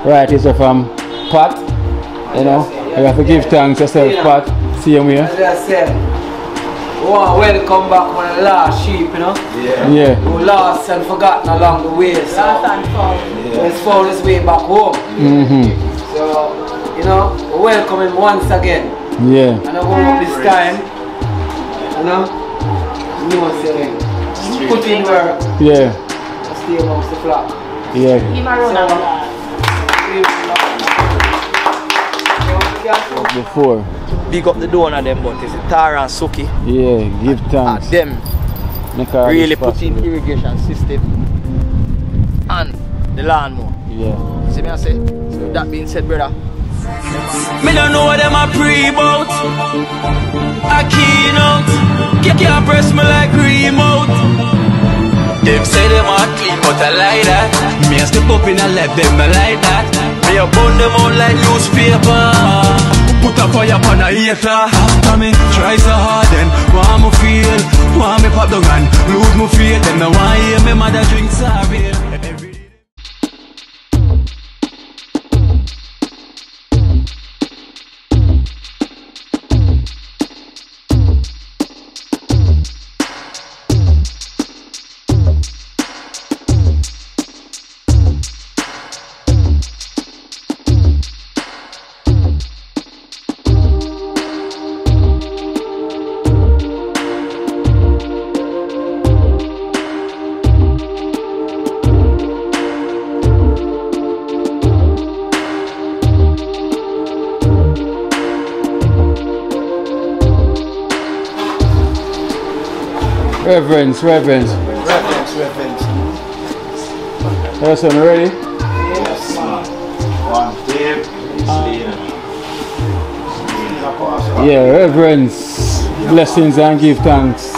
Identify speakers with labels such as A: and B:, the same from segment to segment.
A: Right, it's from Pat. You know, you have to give thanks yourself, Pat. See you here.
B: As I said, welcome back on the last sheep, you know.
A: Yeah.
B: Who lost and forgotten along the way. So let's follow this way back home. So, you know, we welcome him once again.
A: Yeah.
B: And I hope this time, you know, put in work.
A: Yeah.
B: Stay amongst the flock.
A: Yeah. Before.
C: Big up the donor them, but it's Tara and Suki.
A: Yeah, give thanks.
C: Them really put in irrigation system and the lawnmower.
A: Yeah.
C: See me I say? So with that being said, brother.
D: Me don't know what them a pre-bout. A Kino. Can't press me like remote. Them say them a clean, but I like that. Me a step up in a left, them I like that. Me a burn them out like newspaper. Put a fire upon a hater. After me try so hard, then want me feel, want me pop down and lose my faith. Them no want hear me mother drink sorry.
A: Reverence.
B: Reverence.
A: Yes, I'm ready?
B: Yes.
E: One team,
A: Yeah, reverence, blessings and give thanks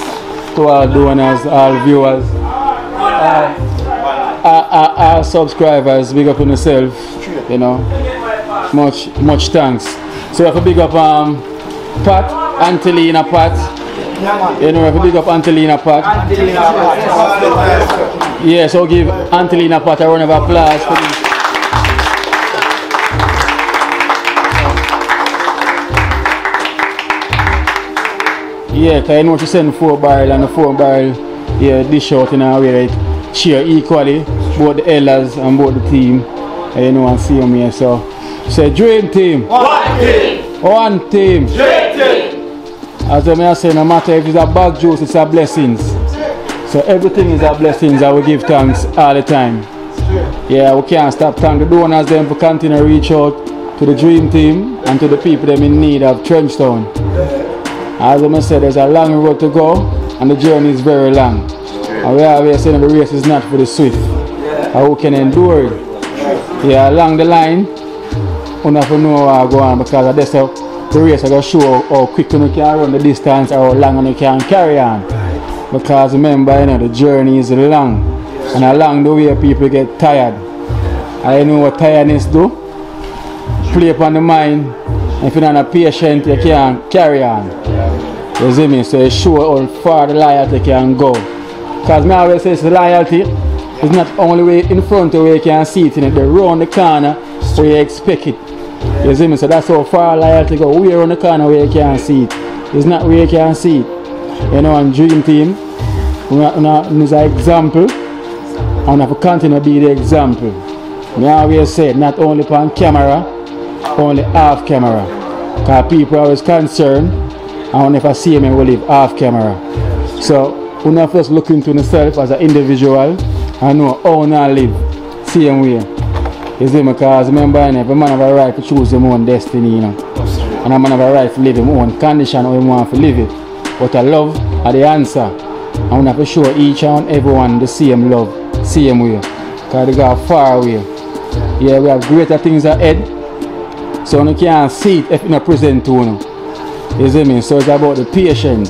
A: to all donors, all viewers, all subscribers. Big up on yourself, you know. Much thanks. So we have to big up Pat, Antelina Pat. You know, we have to big up Antelina Pat. Yeah, so give Antelina Pat a round of applause for this. Yeah, because I know she send 4 barrel and the 4 barrel, yeah, dish out in a way like share equally, both the elders and both the team. And you know, and see them here. So, say dream team.
E: One team.
A: One team.
E: Dream team.
A: As I say, no matter if it's a bag juice, it's a blessings. So everything is a blessings. I will give thanks all the time. Yeah, we can't stop thanking the donors them for continue to reach out to the dream team and to the people them in need of TrenchTown. As I said, there's a long road to go and the journey is very long. And we always say the race is not for the swift. And who can endure it. Yeah, along the line, you have to know how to go on because that's how the race is going to show how quick you can run the distance or how long you can carry on. Because remember, you know, the journey is long. And along the way people get tired. And you know what tiredness do? Play upon the mind. If you're not patient, you can't carry on. You see me? So it shows how far the loyalty can go. Because I always say loyalty is not only way in front of where you can see it, in it, but around the corner where you expect it. You see me? So that's how far loyalty go. Way around the corner where you can see it. It's not where you can see it. You know, and Dream Team is an example. And we have to continue to be the example. I always say not only on camera, only off camera. Because people are always concerned and if I see me will live off camera. So we have first look into yourself as an individual and know how to live same way. You see me? Because remember, every man have a right to choose his own destiny, you know. And a man have a right to live his own condition how he want to live it. But I love are the answer. And we have to show each and everyone the same love, same way. Because they go far away. Yeah, we have greater things ahead. So you can't see it if you not present to you. You see me? So it's about the patience.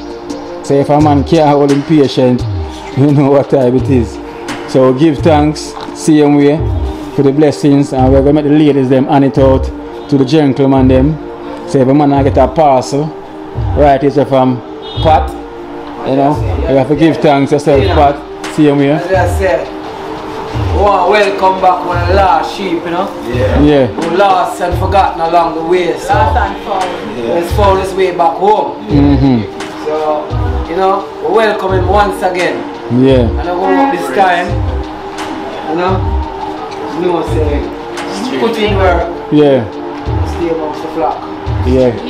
A: So if a man can't hold him patient, you know what type it is. So give thanks, same way, for the blessings, and we're going to make the ladies them hand it out to the gentleman them. So if a man get a parcel, right, it's from Pat, you know, you have to give thanks yourself, Pat, same way.
B: As I said, want to welcome back one of the last sheep, you know?
A: Yeah.
B: Who lost and forgotten along the way. So let's follow this way back home. So, you know, we welcome him once again.
A: Yeah.
B: And I hope this time, you know, say, put in work.
A: Yeah.
B: Stay amongst the flock.
A: Yeah.
B: So, we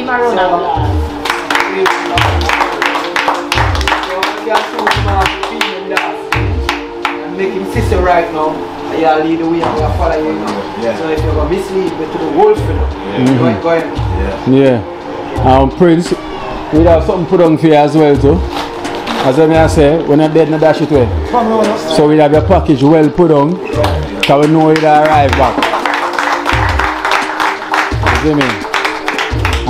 B: can choose him off the field and make him sister right now. And you'll lead the way and we'll follow you now. So if you're going to mislead me to the wolf, you know, go ahead.
A: Yeah. Prince, we have something put on for you as well too. As I say, when you're dead, no dash it away. So we have your package well put on, because we know it arrive back. You see me?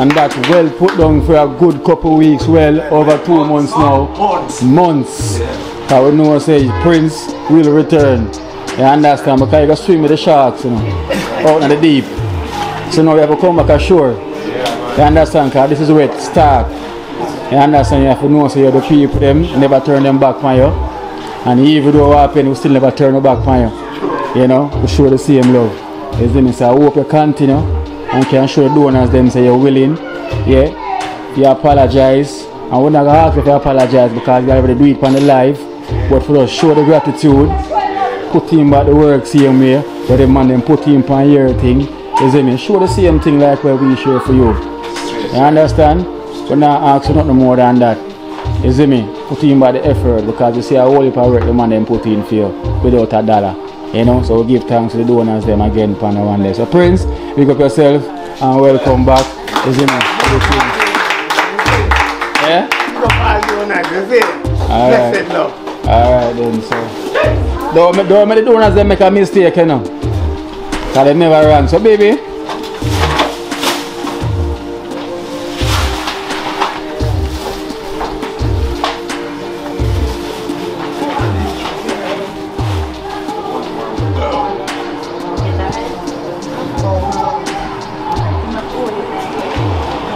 A: And that's well put down for a good couple weeks, well over 2 months now. Months. Because we know say Prince will return. You understand? Because you can swim with the sharks, you know, out in the deep. So now you have to come back ashore. You understand? Because this is where it starts. You understand? You have to know so you have to keep them, never turn them back on you. And even though what happened, we still never turn them back on you. You know, we show the same love. You see me? So I hope you continue and can show the donors them say you're willing. Yeah. You apologize. And we're not going to ask you to apologize because you already do it on the live. But for us, show the gratitude. Put him back the work same way. But the man then put him on your thing. You see me? Show the same thing like what we show for you. You understand? We're not asking nothing more than that. You see me? Put in by the effort because you see a whole heap of work the man them put in for you without a dollar. You know, so we give thanks to the donors them again for the one day. So Prince, pick up yourself and welcome back. You see me? Yeah? Alright. Alright then, so. Don't make the donors them make a mistake, you know. Because they never run. So baby.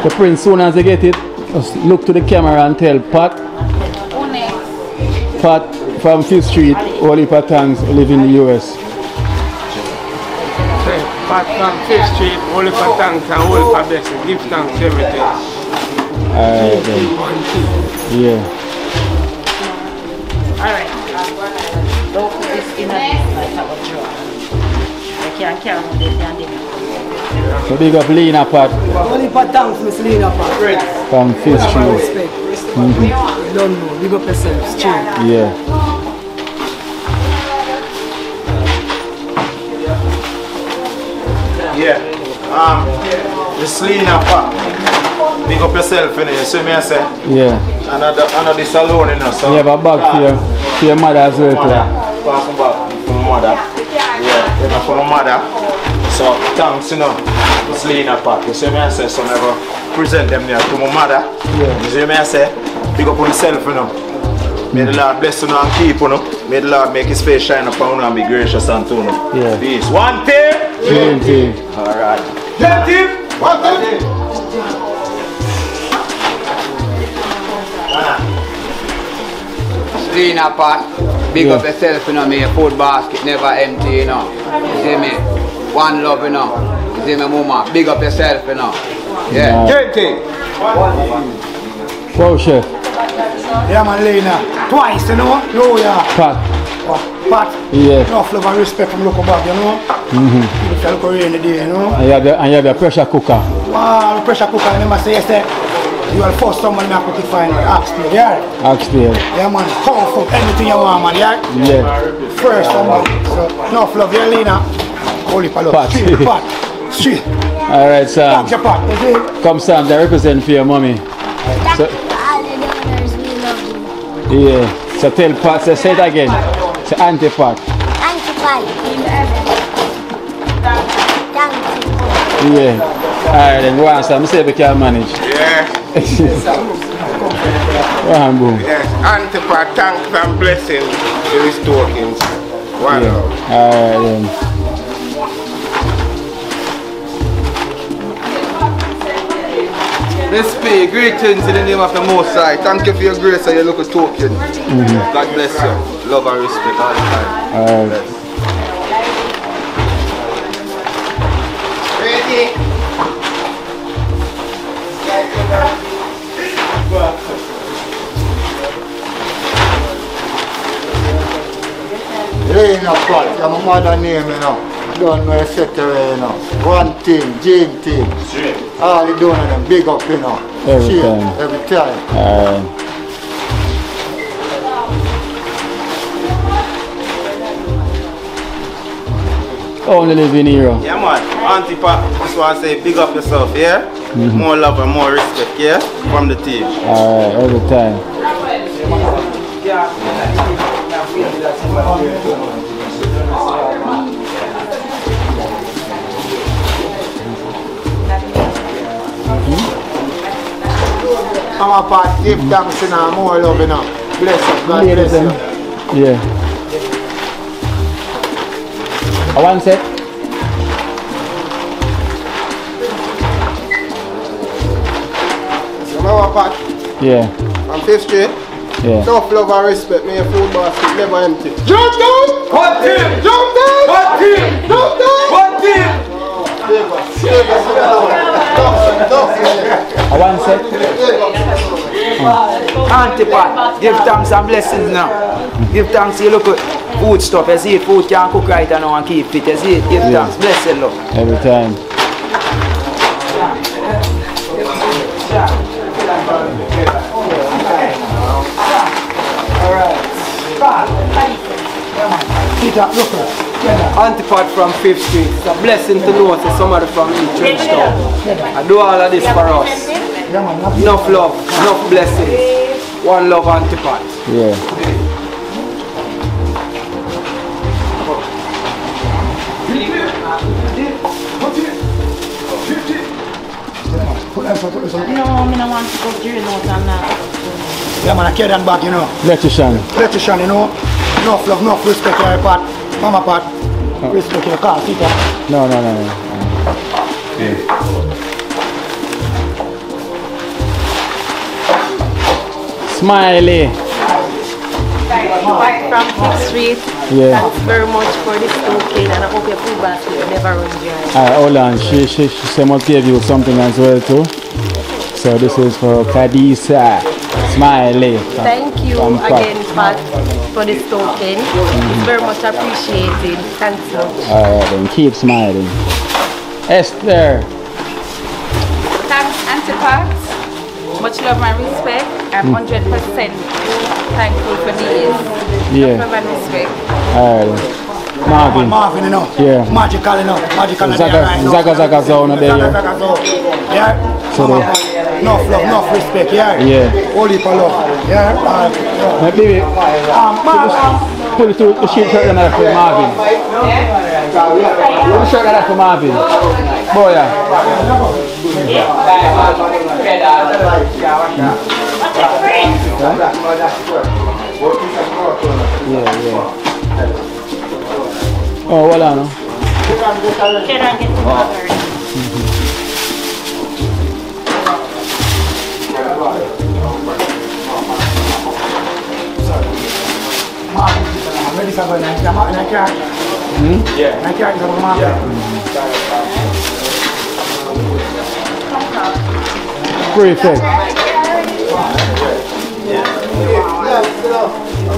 A: The Prince, soon as they get it, just look to the camera and tell Pat from 5th Street, all heap of thanks, live in the US.
F: Pat from 5th Street, all heap of thanks and all heap of blessings. Give thanks to everything.
A: Alright then. Yeah.
G: Alright. Don't put this in a drawer. I can't carry on this and this.
A: So big up Lena Pat.
B: Only for thanks, Miss Lena Pat.
A: From 5th Street.
B: You don't know, big up yourself, straight.
A: Yeah.
E: Yeah. Miss Lena Pat. Big up yourself, you know, you see me I say?
A: Yeah.
E: Another this alone, you know. So
A: you have a bag for your mother as well too.
E: Pass them back from mother. Yeah, from mother. So thanks, you know, Miss Lena Pat. You see me I say, so never present them there to my mother.
A: Yeah.
E: You see me I say, big up on yourself, you know. May the Lord bless you and keep you, know. May the Lord make his face shine upon you and be gracious unto you.
A: Yeah.
E: Peace. 1 team.
A: 20.
E: Alright. 10 team. 1 team.
C: Lena Pat, big up yourself, you know, my food basket never empty, you know. You see me? One love, you know. You see me, mama? Big up yourself, you know. Yeah.
E: 20.
A: Wow, chef.
H: Yeah, man, Lena. Twice, you know? Oh, yeah.
A: Pat.
H: Pat.
A: Yeah.
H: Enough love and respect from local back, you know? People tell you rain the day, you know?
A: And you have your pressure cooker.
H: Wow, the pressure cooker, I remember say, you are the first someone I cook it fine, upstairs, yeah?
A: Upstairs.
H: Yeah, man. Comfort, anything you want, man, yeah?
A: Yeah.
H: First, someone. So, enough love, yeah, Lena? Holy palo.
A: Pat.
H: Street, Pat. Street.
A: Alright, Sam.
H: Thanks, your Pat. You see?
A: Come, Sam, they represent for your mommy. So,
I: All the donors, we love you.
A: yeah. So tell Pat, say it again. Say Auntie Pat.
I: Auntie Pat. Thank you.
A: Yeah. Alright, then go on, Sam. Say we can manage.
F: Yeah.
A: One boom.
F: Yes. Auntie Pat, thanks and blessings to his tokens. One love.
A: Alright then.
C: Let's pay greetings in the name of the Most High. Thank you for your grace and your little token. God bless you. Love and respect all the time.
A: Alright.
J: mother name, you know. Don't know set away, you know. One team, Jane team. All you doing them big up, you know.
A: Every time.
J: Every time.
A: Only live in here.
F: Yeah man, Auntie Pat, just want to say big up yourself, yeah? More love and more respect, yeah? From the team.
A: Alright, every time.
J: Our part, give thanks and more love, you know. Bless us, God bless you.
A: Yeah. I want to say.
F: Our part.
A: Yeah.
F: From 5th Street.
A: Yeah.
F: Tough love and respect, may your food basket never empty.
J: Jump down!
F: Hot team!
J: Jump down!
F: Hot team!
J: Jump down!
F: Hot team!
A: I want to say.
B: Auntie Pat, give thanks and blessings now. Give thanks, you look at food stuff, you see food can cook right now and keep fit, you see it, give thanks, blessing love.
A: Every time.
B: Auntie Pat from 5th Street, it's a blessing to know that somebody from TrenchTown. I do all of this for us. Enough love, enough blessings. One love, Auntie Pat.
A: Yeah.
G: No, I don't want to go drill out and that.
H: Yeah, man, I carry them back, you know.
A: Electrician.
H: Electrician, you know. Enough love, enough respect your part. Mama part. Respect your car, see that?
A: No. Yeah. Smiley.
K: From 5th Street.
A: Yeah.
K: Thanks very much for this token and I hope your food basket will never run dry.
A: Alright, hold on. She must give you something as well too. So this is for Kadisa Smiley.
K: Thank you again, Pat, for this token. It's very much appreciated. Thanks much.
A: Alright, then keep smiling. Esther.
L: Thanks, Auntie Pat. Much love and respect. I'm 100% thankful for these.
A: Yeah.
L: Love and respect.
A: Alright. Marvin.
H: Marvin, you know.
A: Yeah.
H: Magical, you know. Magical.
A: Zaga zone there.
H: Yeah.
A: So they,
H: enough love, enough respect, yeah.
A: Yeah.
H: Holy for love. Yeah.
A: Baby, put it to the sheet shirt and for Marvin. Put the shirt and for Marvin. Boy, yeah. Yeah. Oh, well, I know. Prefect.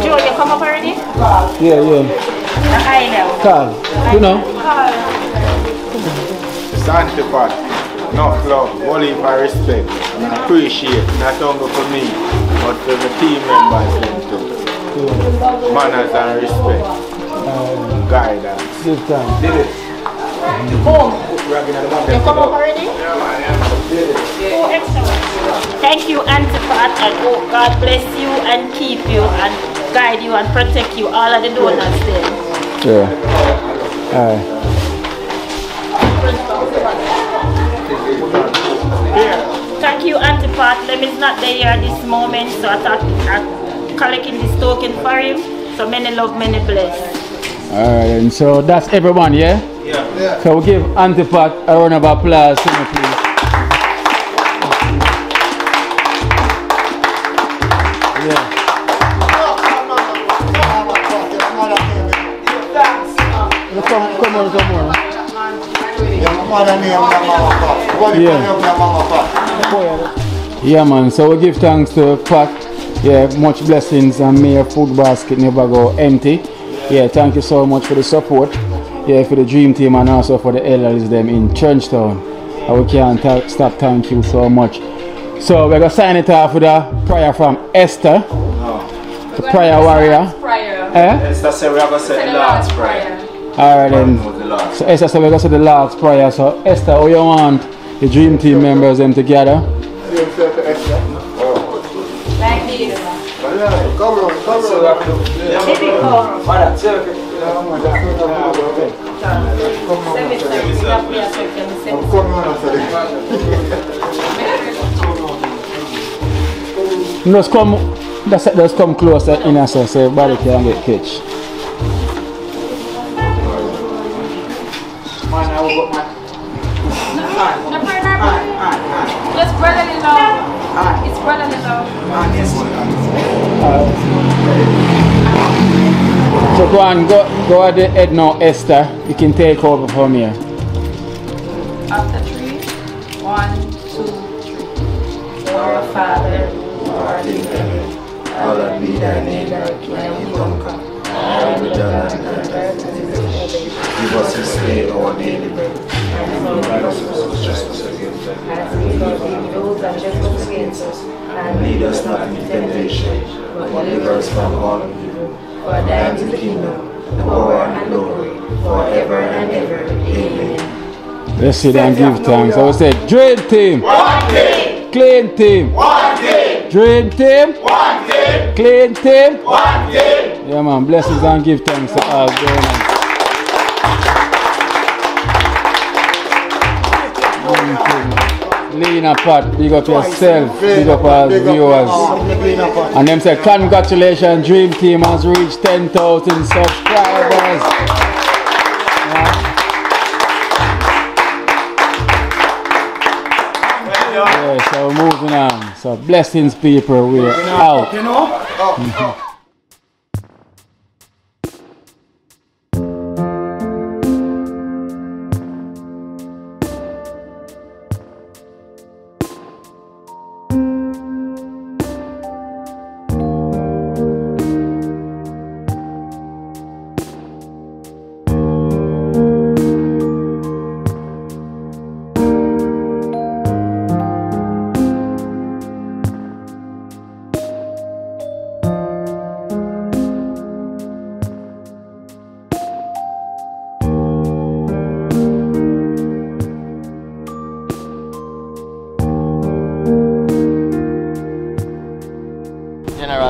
G: Joe, you come up already?
A: Yeah.
G: I know.
A: Carl, you know?
F: Auntie Pat, enough love, only for respect, and appreciate, not only for me, but for the team members too. Manners and respect, guidance.
A: Good time.
F: Did it?
G: Boom. You come up already? Oh, excellent. Thank you, Auntie Pat, and oh, God bless you and keep you and guide you and protect you, all of the donors there.
A: Yeah. Alright.
G: Thank you, Auntie Pat. Lem is not there at this moment, so I thought I'm collecting this token for him. So many love, many bless.
A: Alright, and so that's everyone, yeah?
F: Yeah.
A: So we'll give Auntie Pat a round of applause, please. Yeah. Come on, some more. Yeah, man. So we give thanks to Pat. Yeah, much blessings and may your food basket never go empty. Yeah, thank you so much for the support. Yeah, for the dream team and also for the elders them in TrenchTown. And we can't stop thank you so much. So we're gonna sign it off with a prayer from Esther. The prayer warrior.
E: Esther said we are gonna say the Lord's prayer.
A: Alright then. So Esther said we're gonna say the Lord's prayer. So Esther, how you want the dream team members them together?
L: Like this.
H: Come on.
A: Just come closer in us so everybody can get catch.
L: Just brotherly love. It's brotherly love.
A: So go at the head now, Esther. You can take over from here.
L: After 3, 1, 2, 3. Our Father, who art in heaven, hallowed be thy name. Thy kingdom come. Thy will be done on earth as it is in heaven.
E: Give us this day our daily bread, and forgive us our justice against us.
L: As we forgive those that trespass against us,
E: And lead us not into temptation, but deliver us from all evil.
L: for thine is the kingdom, the power and the glory, forever and ever. Amen.
A: Let's sit and give thanks. I will say, dream team,
E: One team,
A: clean team,
E: one team,
A: dream team,
E: one team,
A: clean team.
E: one team.
A: Yeah man, blessings and give thanks to all donors. Lena Pat, big up yourself, big up all viewers. And them say congratulations, dream team has reached 10,000 subscribers. Yeah, so we're moving on. So blessings people, we're out.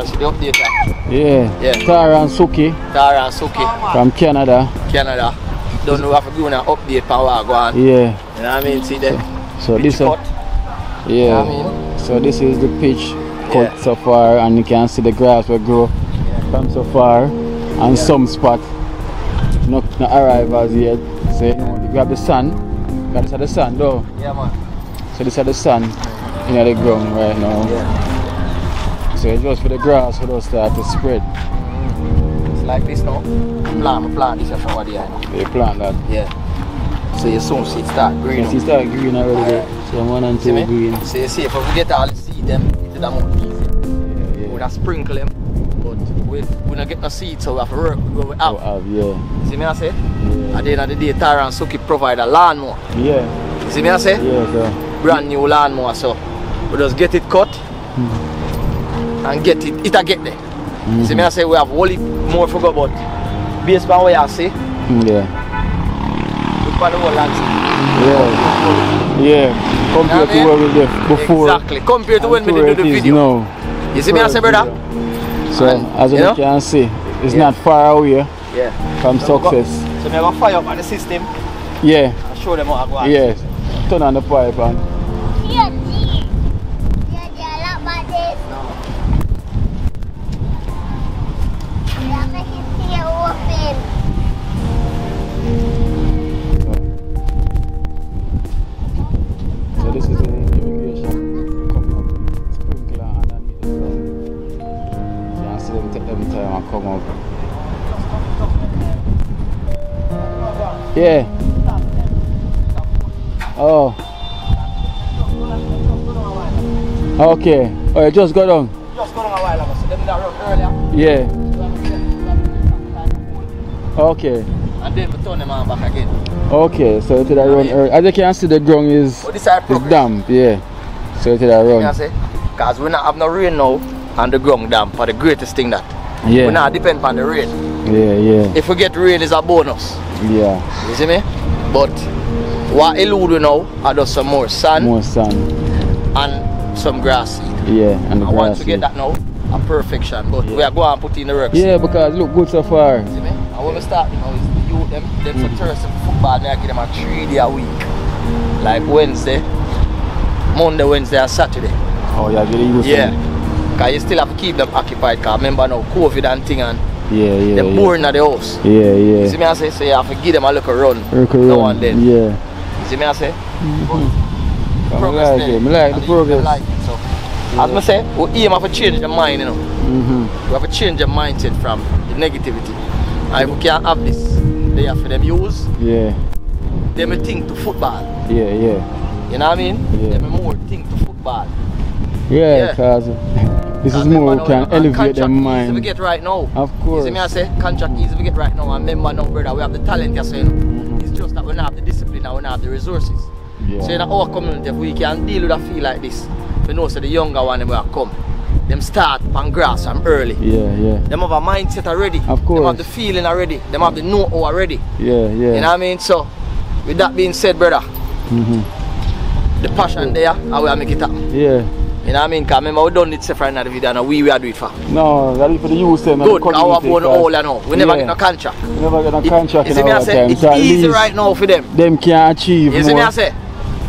M: The update.
A: Yeah. Tara and Suki. From Canada.
M: Don't know if we're doing an update for what go on.
A: Yeah.
M: You know what I mean? See the
A: so this
M: cut.
A: Yeah.
M: You know what I mean?
A: So this is the pitch cut so far, and you can see the grass will grow from so far, and some spot not arrivals yet. So you grab the sun. This is the sun though.
M: Yeah man.
A: So this is the sun in the ground right now.
M: Yeah.
A: So it's just for the grass for those start to spread.
M: It's like this now. Plant this from what here.
A: They plant that.
M: Yeah. So you soon see it start green.
A: You see it start green already. So 1 and 2 green.
M: So you see if we get all the seed them into the mouth easy. Yeah. We have sprinkle them, but we don't get no seed, so we have to work with what we have.
A: Yeah.
M: See me I say? Yeah. At the end of the day, Tara and Suki provide a lawnmower.
A: Yeah.
M: See me I say?
A: Yeah, sir.
M: Brand new lawnmower, so we just get it cut. And get it, it'll get there. See me I say we have only more for go, but based on what you see,
A: yeah.
M: Look at the whole landscape.
A: Yeah. Compared to what we did before.
M: Exactly. Compared to when we did do the video.
A: No.
M: You see me I say, brother?
A: So as you can see, it's not far away from success.
M: So we have fire up on the system.
A: Yeah.
M: And show them how to go on.
A: Yeah. Turn on the pipe and so this is the irrigation coming up. Sprinkler underneath the ground. You can see them take them time and come up. Yeah. Oh. Okay. Oh, you just got on.
M: Just got on a while ago. So them that run earlier.
A: Yeah.
M: Okay. And then we turn them on back again.
A: Okay, so it run early. As you can see, the ground is damp, yeah. So it run.
M: Because we not have no rain now and the ground damp for the greatest thing that.
A: Yeah.
M: We not depend on the rain.
A: Yeah.
M: If we get rain, it's a bonus.
A: Yeah.
M: You see me? But what elude we now are just some more sun.
A: More sun.
M: And some grass seed.
A: Yeah, and the
M: I
A: grass
M: want to get
A: seed.
M: that now, a perfection. But we are going to put in the work.
A: Yeah, because it look good so far.
M: See me? And when we start, you know, is the youth them for Thursday for football, I give them a 3 day a week. Like Wednesday, Monday, Wednesday and Saturday.
A: Oh yeah, get used to
M: Yeah. Because you still have to keep them occupied, because remember now COVID and thing and they're boring at the house.
A: Yeah.
M: You see me I say? So you have to give them a little run. Now and then.
A: Yeah.
M: You see me I say?
A: I like it. I like the progress.
M: Like it. So, as I say, we aim have to change the mind, you know. We have to change the mindset from the negativity. And if we can't have this, they have for them use.
A: Yeah.
M: They may think to football.
A: Yeah.
M: You know what I mean?
A: Yeah.
M: They may more think to football.
A: Yeah, because this is more can elevate their mind.
M: Easy we get right now.
A: Of course.
M: You see me I say, contract easy we get right now. And remember now, brother, we have the talent, you say, you know. It's just that we don't have the discipline and we don't have the resources.
A: Yeah.
M: So in our community, if we can deal with a feel like this, we know so the younger one will come. Them start on grass from early.
A: Yeah.
M: Them have a mindset already.
A: Of course.
M: Them have the feeling already. Them have the know-how already.
A: Yeah.
M: You know what I mean? So, with that being said, brother, the passion there, I will make it happen.
A: Yeah.
M: You know what I mean? Because remember we done it separate in the video and we are do it for.
A: No, that is for the youth.
M: Good, our born all you know. We never get no contract.
A: We never get no contract in our time.
M: It's easy right now for them.
A: Them can achieve
M: you see
A: more
M: me I say?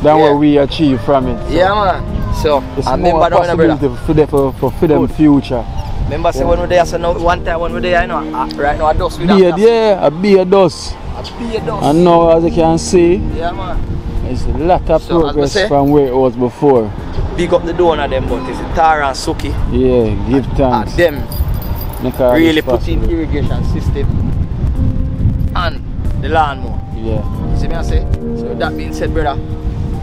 A: than what we achieve from it. So.
M: Yeah man. So,
A: it's
M: I
A: more
M: remember
A: possibility for them future.
M: Remember say when we're there, so now one time when we're there, you know, right now I dust with
A: beard, a beard dust. And now as you can see,
M: yeah man.
A: It's a lot of progress from where it was before.
M: Big up the donor them, but it's Tara and Suki.
A: Yeah, give thanks.
M: Them really put in irrigation system and the lawnmower.
A: Yeah.
M: You see me I say? So that being said, brother,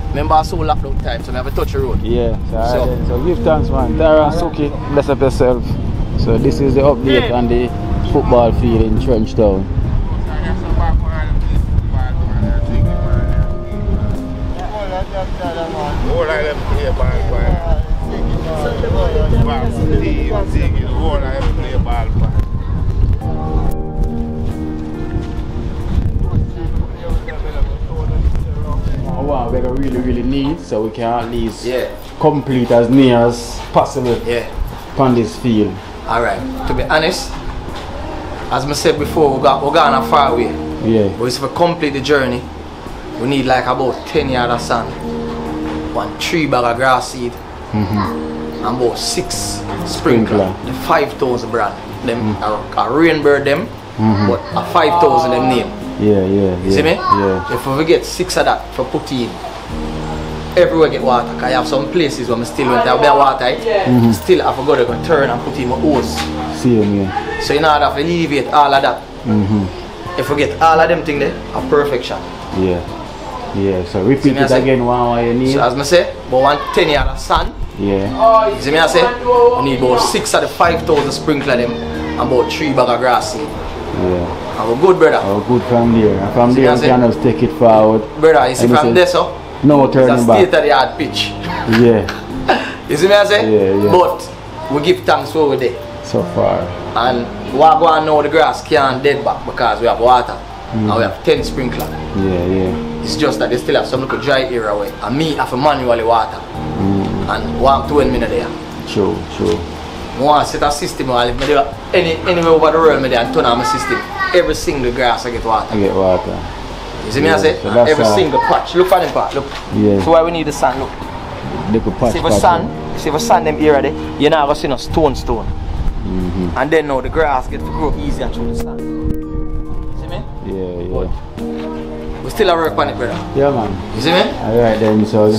M: remember I saw lockdown time, so I have to touch the road.
A: Yeah, so give thanks man. Tara and Suki, bless up yourself. So this is the update on the football field in TrenchTown. Wow, we really need so we can at least complete as near as possible on this field.
M: Alright, to be honest, as I said before, we're going a far away.
A: Yeah.
M: But if we complete the journey, we need like about 10 yards of sand, 3 bag of grass seed, and about 6 sprinkler. The 5,000 brand. Them a rainbird them, but a 5,000 them name.
A: Yeah.
M: You see me?
A: Yeah.
M: If we get 6 of that for put in, everywhere get water. Cause I have some places where I still went to have water, right? Still I forgot to go turn and put in my hose.
A: Same, yeah.
M: So in order to alleviate all of that, if we get all of them things there, a perfection.
A: Yeah, so repeat it again one you need.
M: So as I say, about 10 yards of sand.
A: Yeah.
M: You see me I say? We need about 6 of the 5,000 sprinkler them and about 3 bag of grass seed.
A: Yeah.
M: And we're good, brother.
A: We're good from there. And from there we can just take it forward.
M: Brother, you see from there, so?
A: No turning back.
M: It's a state-of-the-art pitch.
A: Yeah.
M: You see me I say?
A: Yeah.
M: But we give thanks for over there.
A: So far.
M: And what go on now, the grass can't dead back because we have water. And we have 10 sprinkler.
A: Yeah.
M: It's just that they still have some little dry area away. And me have to manually water. And 1 minute there.
A: True.
M: I want to set a system where if I do anywhere over the world and turn on my system, every single grass I get water. You see me I say?
A: So
M: every single patch. Look for them part, look.
A: Yeah.
M: So why we need the sand, look.
A: Little patch.
M: See if we sand them area there, you're not going to see no stone. And then now the grass gets to grow easier through the sand. You see me?
A: Yeah.
M: But we still have work on it, brother.
A: Yeah, man.
M: You see me?
A: Alright then, so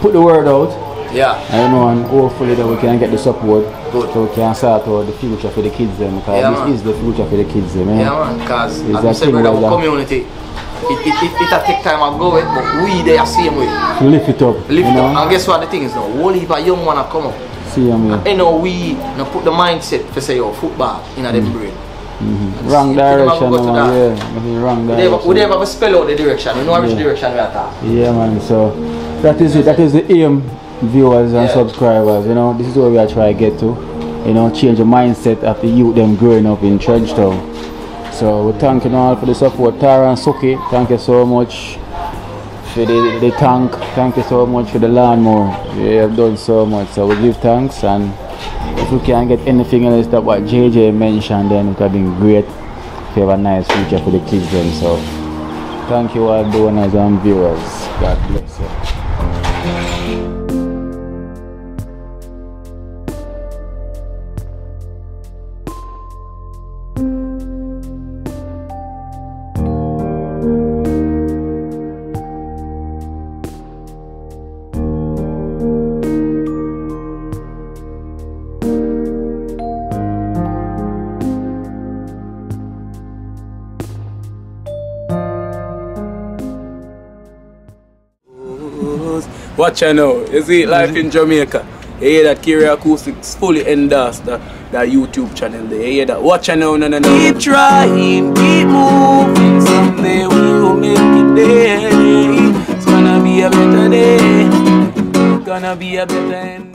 A: put the word out.
M: Yeah.
A: I know, and hopefully that we can get the support.
M: Good.
A: So we can start out the future for the kids then. Because this is the future for the kids then.
M: Yeah, man. Because as I said, brother, our community, it take time to go, but we they are same way.
A: Lift it up.
M: And guess what the thing is now? Whole heap of young one come up.
A: Same way.
M: You know, we put the mindset to say, football in them brain.
A: Wrong direction, yeah. Wrong direction.
M: We never have to spell out the direction. We know which direction we are talking.
A: Yeah, man. So that is it. That is the aim, viewers and subscribers. You know, this is what we are trying to get to. You know, change the mindset of the youth them growing up in TrenchTown. So we thank you all for the support. Tara and Suki, thank you so much for the tank. Thank you so much for the lawnmower. You have done so much. So we give thanks, and if we can get anything else that what JJ mentioned, then it would have been great if you have a nice future for the kids then. So thank you all donors and viewers. God bless you.
N: Watch out now, you see life in Jamaica. You hear that Kiri Acoustics fully endorsed that YouTube channel there. You hear that? Watch out now, no. Keep trying, keep moving. Someday we will make it there. It's gonna be a better day. Gonna be a better end.